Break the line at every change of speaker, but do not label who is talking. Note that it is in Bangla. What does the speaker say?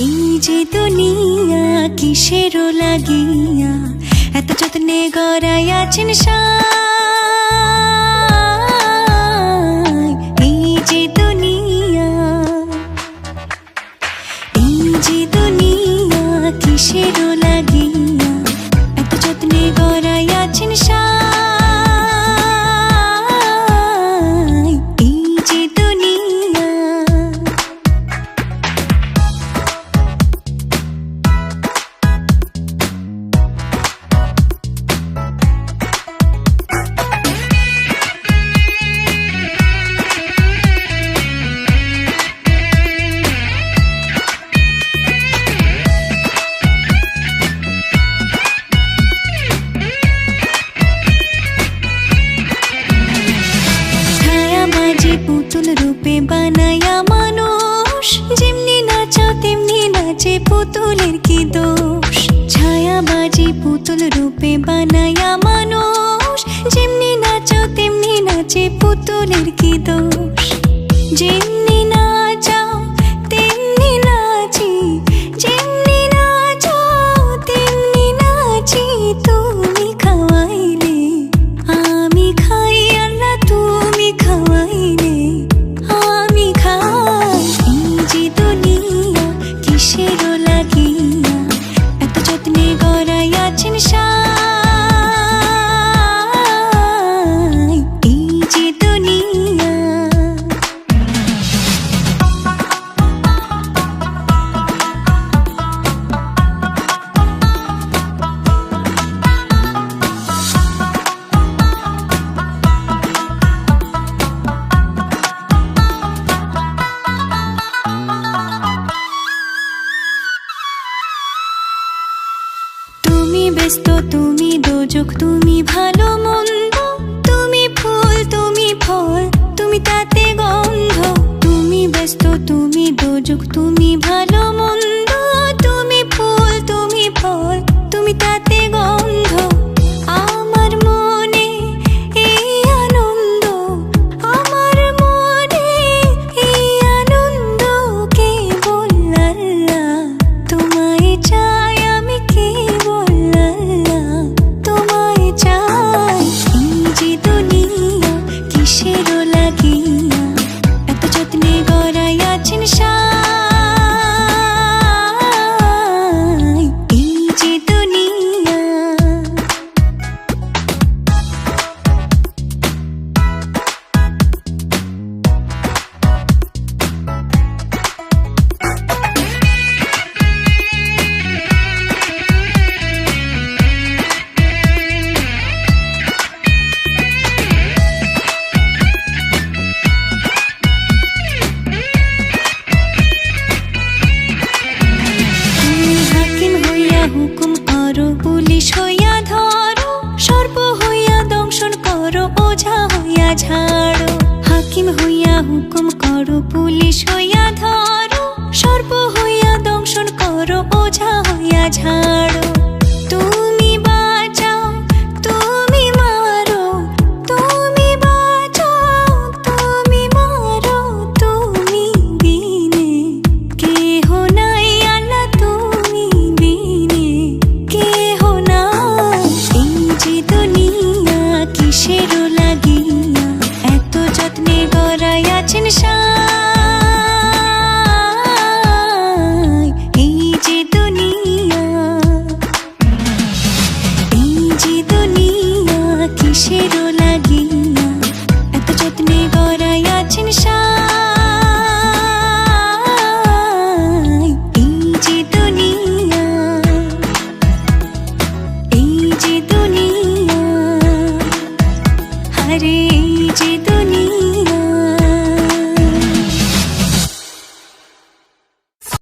এই যে দুনিয়া কিসের লাগিয়া এত যত্নে গড়াইয়াছেন সাই। এই যে দুনিয়া, এই যে দুনিয়া কিসের লাগিয়া এত যত্নে গড়াইয়াছেন সাই। এই যে দুনিয়া, পুতুল রূপে বানায়া মানুষ, যেমনি নাচো তেমনি নাচে পুতুলের কি দোষ। ছায়াবাজি পুতুল রূপে বানায়া মানুষ, যেমনি নাচো তেমনি নাচে পুতুলের কি দোষ। যেমনি নাচাও তেমনি নাচি, যেমনি নাচো তেমনি নাচি। তুমি খাওয়াইলে আমি খাই, আল্লাহ তুমি খাওয়াইলে আমি খাই। এই যে দুনিয়া কিসের লাগিয়া এত যত্নে গড়াইয়াছেন সাই। এই যে দুনিয়া, তুমি ব্যস্ত তুমি দোজক, তুমি ভালো মন্দ, তুমি ফুল তুমি ফল, তুমি তাতে গন্ধ। তুমি ব্যস্ত তুমি দোজক, তুমি ভালো মন্দ, তুমি ফুল তুমি ফল, তুমি তাতে গন্ধ। আমার মনে এই আনন্দ, আমার মনে এই আনন্দ, কেবল আল্লাহ তোমায় চাই, আমি কেবল আল্লাহ তোমায় চাই। এই যে দুনিয়া কিসের লাগিয়া এত যত্নে গড়াইয়াছেন সাই। এই যে দুনিয়া, হুকুম করো, পুলিশ হইয়া ধরো, সর্প হইয়া দংশন করো, ওঝা হইয়া ঝাড়ো। হাকিম হইয়া হুকুম করো, পুলিশ হইয়া ধরো, সর্প হইয়া দংশন করো, ওঝা হইয়া ঝাড়ো। তুমি বাঁচাও তুমি মারো, তুমি বাঁচাও তুমি মারো, তুমি বিনে কেহ নাই, আল্লাহ তুমি বিনে কেহ নাই। এই যে দুনিয়া কিসের লাগিয়া এত যত্নে গড়াইয়াছেন সাই। এই যে দুনিয়া, এই যে দুনিয়া কিসের